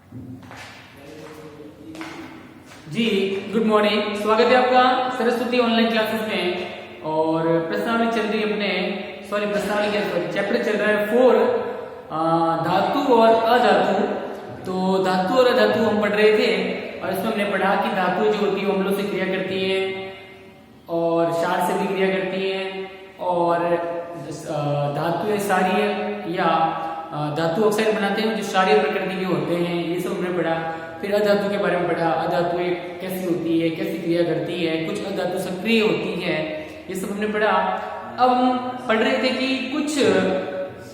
जी good morning, स्वागत है आपका सरस्वती ऑनलाइन क्लासेस में। और प्रश्नावली चल रही है प्रश्नावली के चैप्टर चल रहा है 4 धातु और अधातु। तो धातु और अधातु हम पढ़ रहे थे और इसमें हमने पढ़ा कि धातु जो होती है अम्लों से क्रिया करती है और क्षार से भी क्रिया करती है, और धातु क्षारीय या धातु ऑक्साइड बनाते हैं जो क्षारीय प्रकृति के होते हैं, ये सब हमने पढ़ा। फिर अधातु के बारे में पढ़ा, अधातु कैसी होती है, कैसी क्रिया करती है, कुछ अधातु सक्रिय होती है, ये सब हमने पढ़ा। अब हम पढ़ रहे थे कि कुछ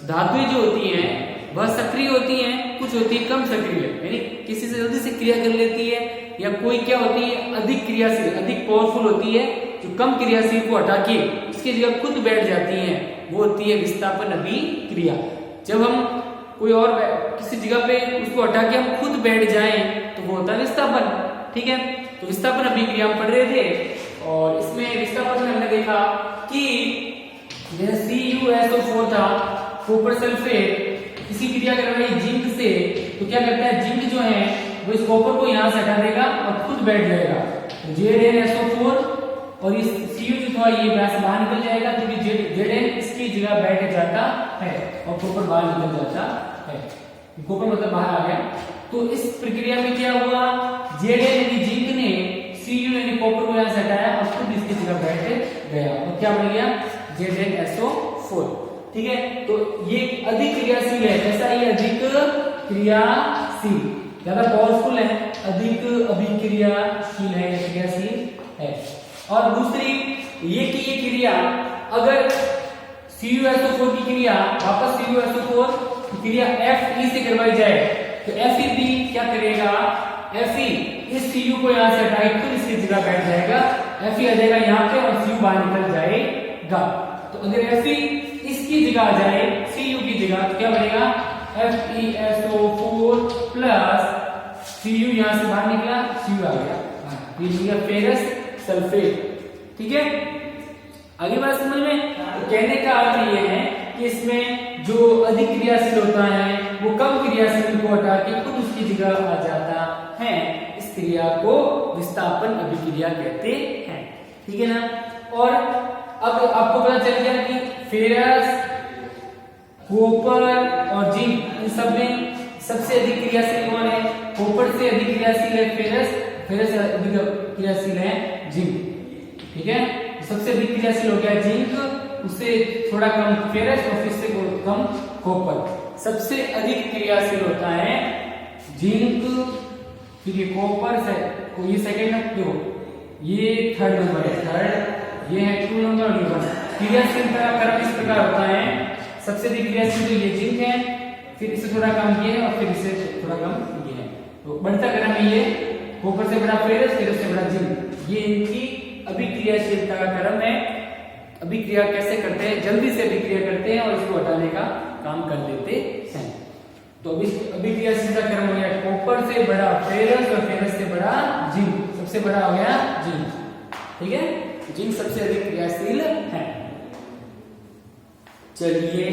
धातुएं जो होती हैं वह सक्रिय होती हैं, कुछ होती है कम सक्रिय, यानी किसी से जल्दी से क्रिया कर लेती है, या कोई क्या होती है अधिक क्रियाशील, अधिक पावरफुल होती है जो कम क्रियाशील को हटा के उसकी जगह खुद बैठ जाती है, वो होती है विस्थापन अभिक्रिया। जब हम कोई और किसी जगह पे उसको हटा के हम खुद बैठ जाएं तो वो होता है विस्थापन। ठीक है, तो विस्थापन अभिक्रिया हम पढ़ रहे थे और इसमें विस्थापन में हमने देखा कि जैसे CuSO4 था, कॉपर सल्फेट, इसी क्रिया कर रही जिंक से, तो क्या करता है जिंक जो है वो इस कॉपर को यहाँ से हटा देगा और खुद बैठ जाएगा। ZnSO4 और इस Cu जो था ये बाहर निकल जाएगा क्योंकि Zn इसकी जगह बैठ जाता है और कॉपर बाहर निकल जाता है। कॉपर मतलब बाहर आ गया। तो इस प्रक्रिया में क्या हुआ, Zn यानी जिंक ने Cu यानी कॉपर को यहाँ से हटाया और खुद इसकी जगह बैठ गया और क्या बन गया ZnSO4। ठीक है, तो ये अधिक क्रियाशील है, ऐसा ये अधिक क्रियाशील, ज्यादा पावरफुल है, अधिक अभिक्रियाशील है, क्रियाशील है। और दूसरी ये कि ये क्रिया अगर CuSO4 की क्रिया वापस CuSO4 की क्रिया Fe से करवाई जाए तो Fe भी क्या करेगा, Fe इस Cu को यहाँ से हटाए खुद इसकी जगह बैठ जाएगा, Fe आ जाएगा यहाँ पे और Cu बाहर निकल जाएगा। तो अगर Fe इसकी जगह आ जाए Cu की जगह तो क्या बनेगा FeSO4 प्लस Cu यहाँ से बाहर निकला, Cu आ गया, फेरस सल्फेट। ठीक है, आगे बात समझ में। तो कहने का अर्थ ये है कि इसमें जो अधिक क्रियाशील होता है वो कम क्रियाशील को हटा के खुद उसकी जगह आ जाता है, इस क्रिया को विस्थापन अभिक्रिया कहते हैं। ठीक है ना। और अब आपको पता चल गया कि फेरस, कॉपर और जिंक इन सब में सबसे अधिक क्रियाशील कौन है, कॉपर से अधिक क्रियाशील है फेरस, फेरस से अधिक क्रियाशील है जिंक। ठीक है, सबसे अधिक क्रियाशील हो गया जिंक, उससे थोड़ा कम फेरस और फिर से कम कॉपर। सबसे अधिक क्रियाशील होता है जिंक, फिर ये कॉपर से, ये सेकंड है, ये थर्ड नंबर है, थर्ड ये है 2 नंबर और ये 1। क्रियाशीलता का क्रम इस प्रकार होता है, सबसे अधिक क्रियाशील तो ये जिंक है, फिर इससे थोड़ा कम ये है और फिर इससे थोड़ा कम ये है। तो बढ़ता क्रम है ये, कॉपर से बड़ा फेरस, फेरस से बड़ा जिंक, ये इनकी अभिक्रियाशीलता का क्रम है। अभिक्रिया कैसे करते हैं, जल्दी से अभिक्रिया करते हैं और इसको हटाने का काम कर देते हैं। तो अभिक्रियाशीलता क्रम हो गया कॉपर से बड़ा फेरस और फेरस से बड़ा जिंक, सबसे बड़ा हो गया जिंक। ठीक है, जिंक सबसे अधिक क्रियाशील है। चलिए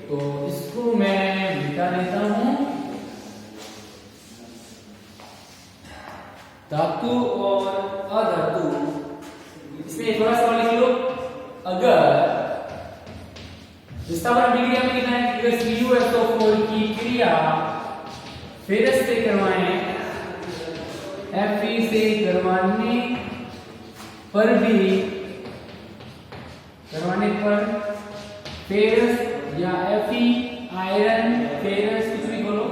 तो इसको मैं मिटा देता हूं। धातु और अधातु, इसमें थोड़ा सवाल लिख लो। अगर विस्थापन अभिक्रिया में लिखना है कि अगर CuSO4 की क्रिया फेरस से करवाएं, Fe से करवाने पर फेरस या Fe आयरन फेरस कुछ भी बोलो,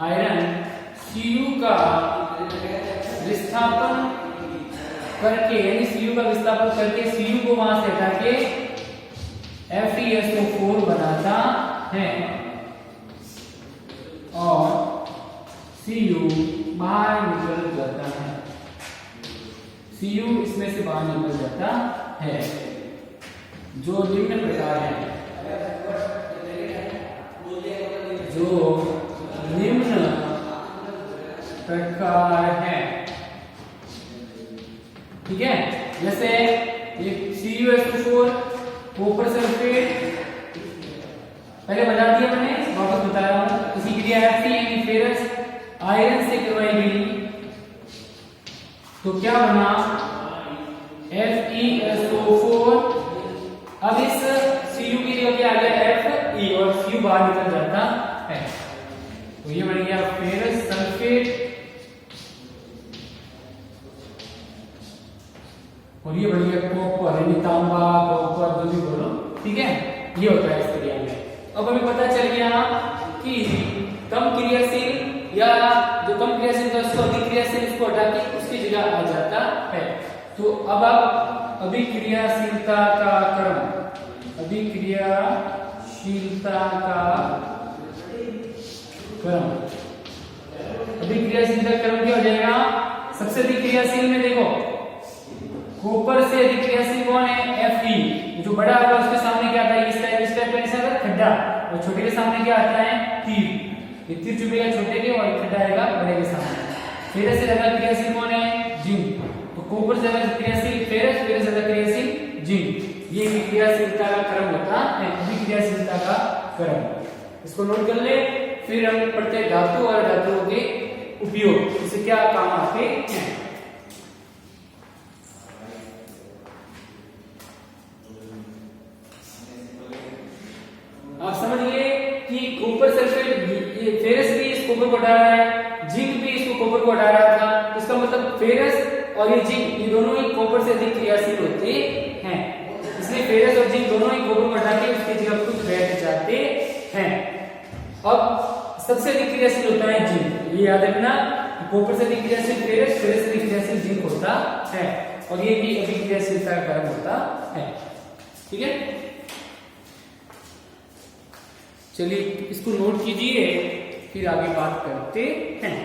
आयरन Cu का विस्थापन करके, यानी Cu का विस्थापन करके Cu को वहां से हटा के FeSO4 बनाता है और Cu बाहर निकल जाता है, Cu इसमें से बाहर निकल जाता है, जो निम्न प्रकार है, जो निम्न प्रकार है। ठीक है, जैसे ये CuSO4, कॉपर सल्फेट, पहले बता दिया मैंने, वापस बता रहा हूं, इसी की क्रिया Fe यानी फेरस आयरन से करवाई गई तो क्या बना FeSO4। अब इस Cu की जगह क्या आ गया Fe और Cu बाहर निकल जाता है तो ये बन गया फेरस सल्फेट और ये बन गया कॉपर यानी तांबा कॉपर जो भी बोलो, ठीक है। ये होता है इस क्रिया में। अब हमें पता चल गया कि कम क्रियाशील या जो कम क्रियाशील था उसको अधिक क्रियाशील इसको हटा के उसकी जगह आ जाता है। तो अब आप अभिक्रियाशीलता का क्रम, अभिक्रियाशीलता का क्रम, अभिक्रियाशीलता का क्रम क्या हो जाएगा? सबसे अधिक क्रियाशील में देखो कॉपर से अधिक क्रियाशील कौन है? Fe। जो बड़ा होगा उसके सामने क्या आता है? इस टाइप का निशान है खड्डा और छोटे के सामने क्या आता है? तीर। ये तीर चुभेगा छोटे के और खड्डा आएगा बड़े के सामने। फेरस से ज्यादा क्रियाशील कौन है? जिंक। तो कॉपर से ज्यादा क्रियाशील फेरस, फेरस से ज्यादा क्रियाशील जिंक। ये क्रियाशीलता का क्रम होता है, अभिक्रियाशीलता का क्रम। इसको नोट कर ले। फिर हम पढ़ते हैं धातु और धातुओं के उपयोग, इससे क्या काम आते हैं। आप समझ लिए कि कॉपर सल्फेट, ये फेरस भी इस कॉपर को हटा रहा है, जिंक भी इसको कॉपर को हटा रहा था। इसका मतलब फेरस और ये जिंक ये दोनों ही कॉपर से अधिक क्रियाशील होते हैं, इसलिए फेरस और जिंक दोनों ही कॉपर को हटा के उसकी जगह कुछ बैठ जाते हैं। अब सबसे अधिक क्रियाशील होता है जिंक, ये याद रखना। कॉपर से अधिक क्रियाशील फेरस, फेरस से अधिक क्रियाशील जिंक होता है और ये भी अभिक्रियाशीलता का क्रम होता है, ठीक है। चलिए इसको नोट कीजिए, फिर आगे बात करते हैं।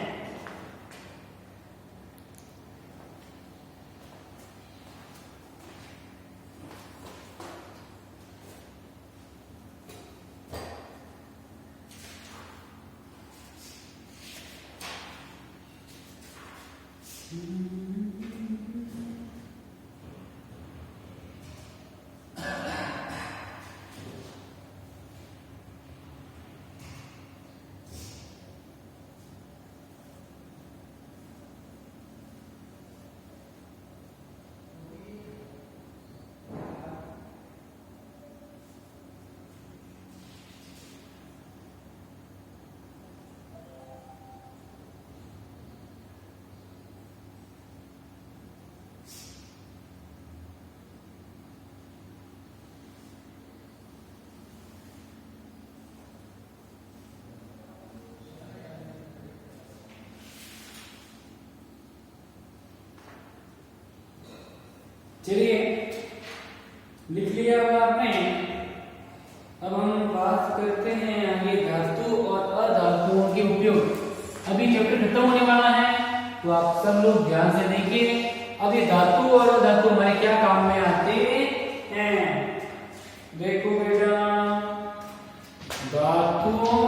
चलिए लिख लिया होगा आपने। अब हम बात करते हैं आगे धातु और अधातुओं के उपयोग। अभी चैप्टर खत्म होने वाला है तो आप सब लोग ध्यान से देखिए। अब ये धातु और अधातु हमारे क्या काम में आते हैं? देखो बेटा, धातुओं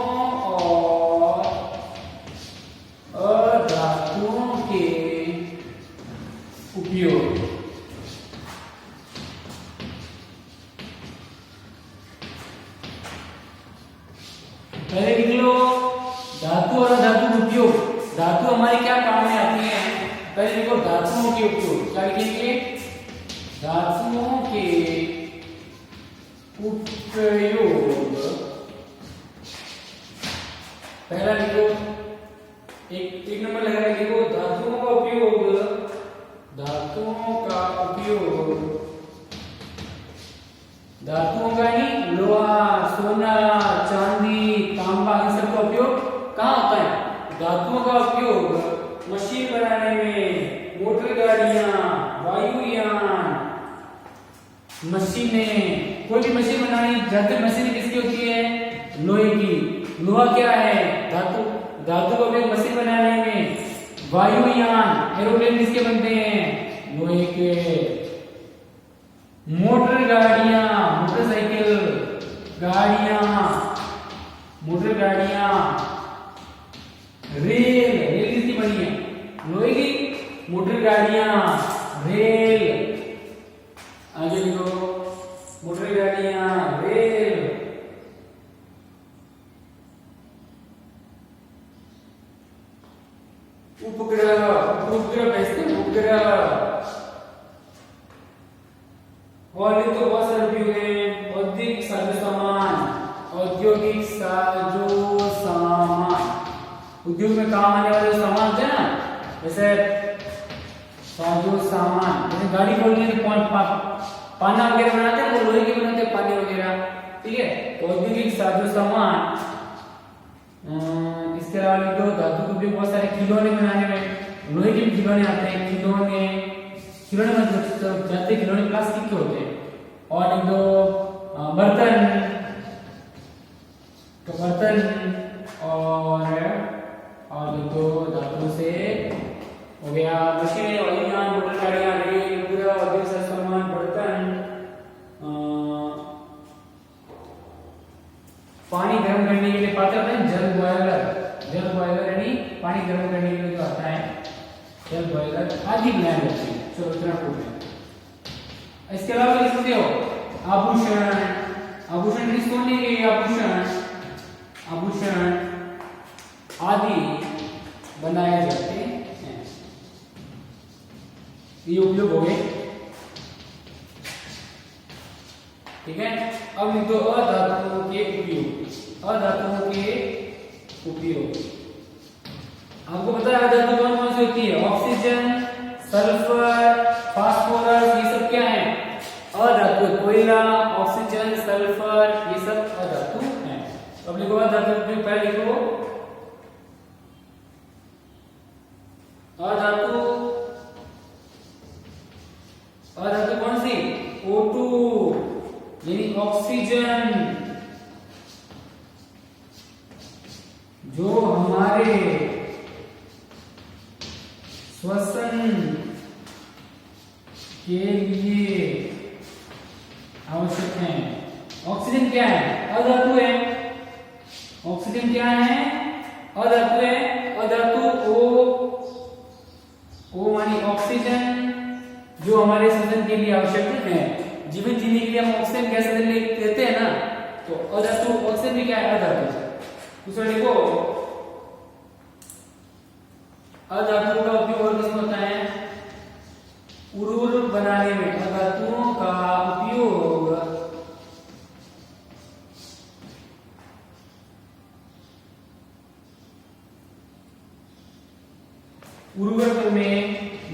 और अधातुओं के उपयोग। पहले लिख लो धातु और अधातु उपयोग। धातु हमारे क्या काम में आती है? पहले लिखो धातुओं के उपयोग। क्या लिखेंगे? धातुओं के उपयोग। पहला लिखो, एक नंबर लगा के लिखो धातुओं का उपयोग। धातुओं का उपयोग, धातुओं का ही लोहा, सोना, चांदी, तांबा, इन सब का उपयोग कहाँ होता है? धातुओं का उपयोग मशीन बनाने में, मोटर गाड़ियां, वायुयान, मशीनें, कोई भी मशीन बनानी, ज्यादातर मशीन किसकी होती है? लोहे की। लोहा क्या है? धातु। धातु का उपयोग मशीन बनाने में। वायुयान, एरोप्लेन किसके बनते हैं? लोहे के। मोटर गाड़ियां, मोटरसाइकिल, गाड़ियां, मोटर गाड़ियां, रेल, रेल किसकी बनी है? लोहे की। मोटर गाड़ियां, रेल, आगे लिखो मोटर गाड़ियां, रेल, उपग्रह, उपग्रह भेजते हैं, उपग्रह। और ये तो बहुत सारे उपयोग हैं। औद्योगिक साजो सामान, औद्योगिक साजो सामान, उद्योग में काम आने वाले सामान होते हैं ना, जैसे साजो सामान, जैसे गाड़ी खोलने के पाना वगैरह बनाते हैं, वो लोहे के बनाते हैं पानी वगैरह, ठीक है। तो औद्योगिक साजो सामान, इसके अलावा जो धातु के उपयोग बहुत सारे खिलौने बनाने में, लोहे के खिलौने आते हैं, खिलौने मतलब जाते खिलौने प्लास्टिक के होते हैं। और एक दो बर्तन, तो बर्तन और दो धातु से हो गया मशीनें, औजार, मोटर गाड़ियां, रेल, पूरा औद्योगिक सामान, बर्तन। पानी गर्म करने के लिए पात्र होता है जल बॉयलर, जल बॉयलर यानी पानी गर्म करने के लिए जो आता है जल बॉयलर आदि बनाए जाते हैं। चलो इतना पूछ लें। इसके अलावा लिख सकते हो आभूषण, आभूषण किस सोने के आभूषण, आभूषण आदि बनाए जाते हैं। ये उपयोग हो गए, ठीक है। अब लिख दो अधातुओं के उपयोग, अधातुओं के उपयोग। आपको पता है अधातु कौन कौन सी होती है? ऑक्सीजन, सल्फर, फास्फोरस, ये सब क्या है? अधातु। कोयला, ऑक्सीजन, सल्फर, ये सब अधातु हैं। अब लिखो अधातु उपयोग, पहले लिखो अधातु, अधातु कौन सी? O2 यानी ऑक्सीजन, जो हमारे श्वसन के लिए आवश्यक है। ऑक्सीजन क्या है? अधातु है। ऑक्सीजन क्या है? अधातु है। अधातु ओ मानी ऑक्सीजन, जो हमारे श्वसन के लिए आवश्यक है। जीवित जीने के लिए हम ऑक्सीजन गैस लेते हैं ना, तो अधातु ऑक्सीजन भी क्या है? अधातु। दूसरा लिखो अधातु का उपयोग और किसमें होता है? उर्वरक बनाने में। अधातुओं का उपयोग उर्वरक में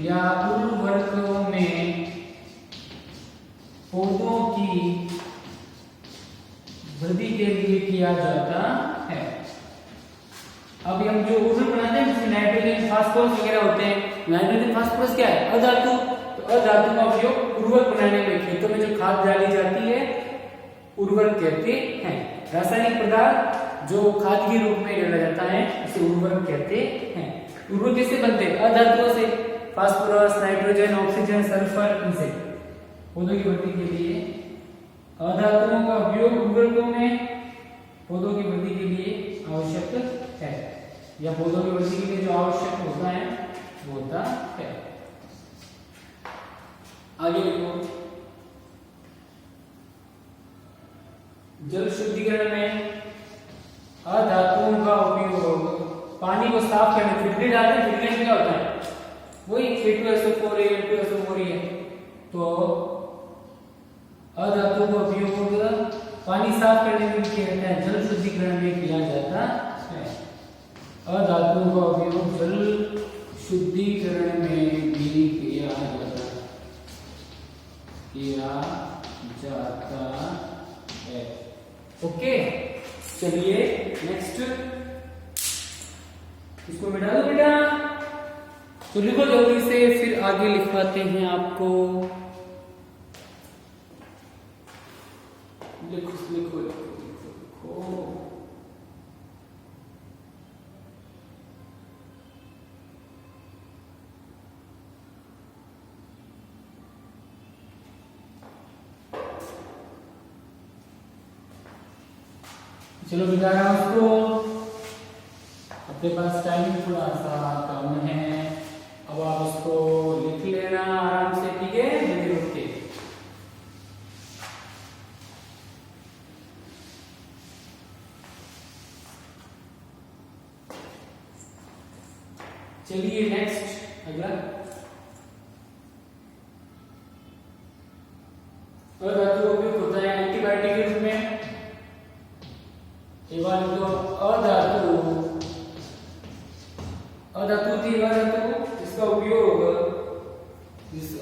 या उर्वरकों में पौधों की वृद्धि के लिए किया जाता है। अब हम जो उर्वरक बनाते हैं जिसमें नाइट्रोजन, फास्फोरस वगैरह होते हैं, नाइट्रोजन, फास्फोरस क्या है? अधातु। तो अधातु का उपयोग उर्वरक बनाने में, खेतों में जो खाद डाली जाती है उर्वरक कहते हैं। रासायनिक पदार्थ जो खाद के रूप में डाला जाता है उसे उर्वरक कहते हैं। उर्वरक कैसे बनते हैं? अधातुओं से, फास्फोरस, नाइट्रोजन, ऑक्सीजन, सल्फर, इनसे। पौधों की वृद्धि के लिए अधातुओं का उपयोग उर्वरकों में पौधों की वृद्धि के लिए आवश्यक है, या पौधों की वृद्धि के लिए जो आवश्यक होता है वो होता है। आगे लिखो जल शुद्धिकरण में अधातुओं का उपयोग पानी को साफ करने, फिल्टर डालते हैं, फिल्टर में क्या होता है? वही H2SO4 है, H2SO4 है। तो अधातु का उपयोग पानी साफ करने में किया जाता है, जल शुद्धिकरण में किया जाता है। अधातु का उपयोग जल शुद्धिकरण में भी किया जाता है। ओके, चलिए नेक्स्ट इसको मिटा दो बेटा। तो लिखो जल्दी से, फिर आगे लिखवाते हैं आपको। लिखो लिखो लिखो लिखो। चलो बिता रहा हूं उसको, अपने पास टाइम थोड़ा सा कम है। अब आप उसको लिख लेना आराम से, ठीक है? जल्दी उठ के। चलिए नेक्स्ट अगला, अधातु का उपयोग होता है एंटीबायोटिक के रूप में। एक बार तो अधातु थी अधातु, इसका उपयोग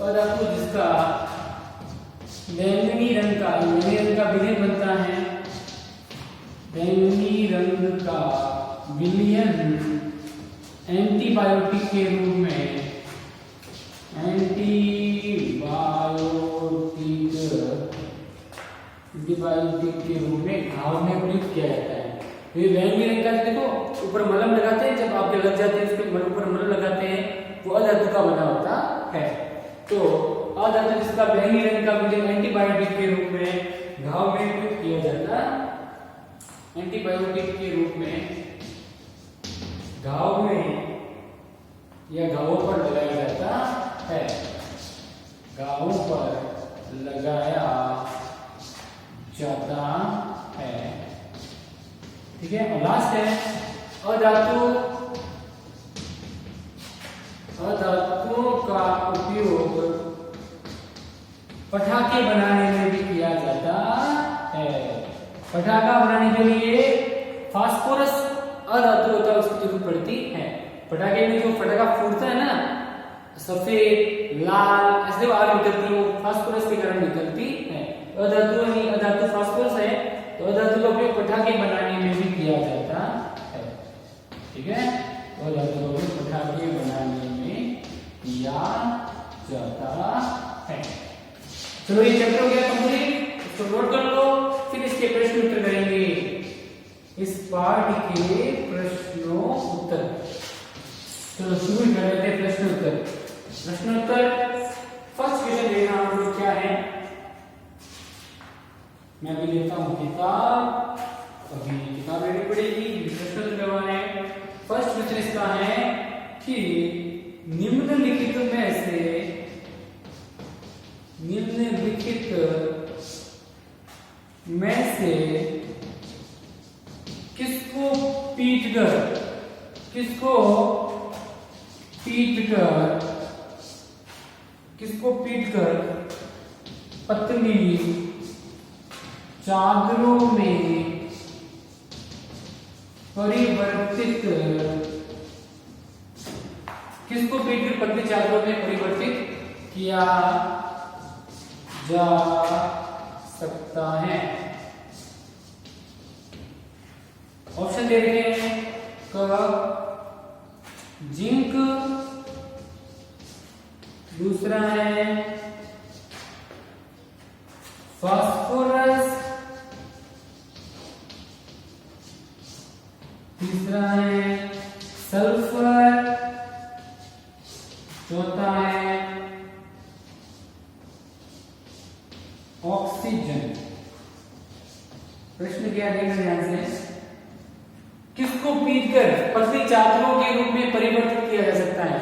अधातु जिसका बैंगनी रंग का विलयन बनता है, बैंगनी रंग का विलयन एंटीबायोटिक के रूप में, एंटीबायोटिक के रूप में घाव में प्रयुक्त किया जाता है। तो ये बैंगनी रंग का, देखो ऊपर मलम लगाते हैं, जब आपके लग जाते हैं उसके ऊपर मलम लगाते हैं, वो अधातु का बना होता है। तो अधातु जिसका बैंगनी रंग का विलयन एंटीबायोटिक के रूप में घाव में प्रयुक्त किया जाता है, एंटीबायोटिक के रूप में घाव में या घावों पर लगाया जाता है, घावों पर लगाया जाता है। ठीक है, और लास्ट है अधातुओं का उपयोग पटाखे बनाने में भी किया जाता है। पटाखा बनाने के लिए फास्फोरस अधातु होता है, उसकी जरूरत पड़ती है। पटाखे में जो पटाखा फूटता है ना, सफेद लाल ऐसे आग निकलती है, वो फास्फोरस के कारण निकलती है। अधातु फास्फोरस है, तो अधातु का उपयोग पटाखे बनाने में भी किया जाता है। ठीक है, तो अधातु का उपयोग पटाखे बनाने में किया जाता है। चलो ये चैप्टर हो गया कंप्लीट, इसको नोट कर लो, फिर इसके प्रश्न उत्तर करेंगे। इस पाठ के प्रश्नों उत्तर, चलो शुरू कर लेते हैं प्रश्न उत्तर। प्रश्न उत्तर फर्स्ट क्वेश्चन देखना हम लोग क्या है, मैं भी लेता हूं किताब, अभी किताब लेनी पड़ेगी, प्रश्न उत्तर करवाना है। फर्स्ट क्वेश्चन इसका है कि निम्नलिखित में से किसको पीटकर पतली चादरों में परिवर्तित किया जा सकता है। ऑप्शन दे रहे हैं, क जिंक, दूसरा है फास्फोरस, तीसरा है सल्फर, चौथा है ऑक्सीजन। प्रश्न क्या देखना ध्यान से, किसको पीटकर पतली चादरों के रूप में परिवर्तित किया जा सकता है?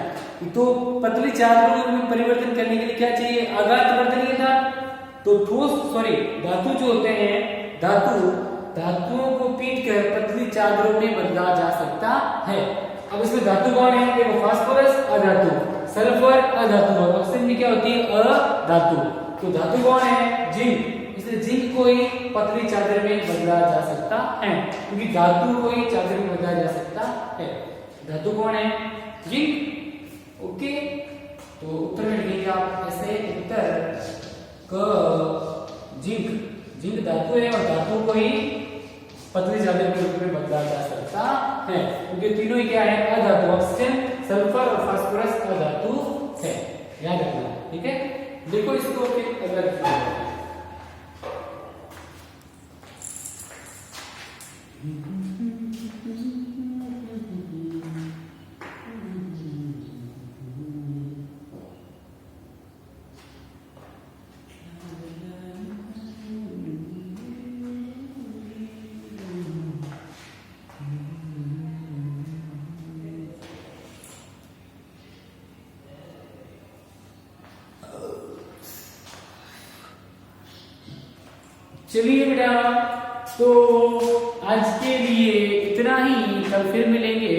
तो पतली चादरों के रूप में परिवर्तन करने के लिए क्या चाहिए? आघात वर्तनीय था। तो धातु जो होते हैं, धातुओं को पीटकर पतली चादरों में बदला जा सकता है। अब इसमें धातु कौन है? देखो, फास्फोरस अधातु, सल्फर अधातु, और ऑक्सीजन में क्या होती है? अधातु। तो धातु कौन है? जिंक। इसलिए जिंक को ही पतली चादर में बदला जा सकता है, क्योंकि धातु को ही चादर में बदला जा सकता है। धातु कौन है? जिंक। ओके, तो उत्तर में लिखेंगे आप ऐसे, उत्तर क जिंक धातु है, और धातु को ही पतली चादर के रूप में बदला जा सकता है, क्योंकि तीनों ही क्या है? अधातु। ऑक्सीजन, सल्फर और फास्फोरस अधातु है, याद रखना। ठीक है, देखो इसको फिर अगर चलिए बेटा, तो आज के लिए इतना ही, कल फिर मिलेंगे।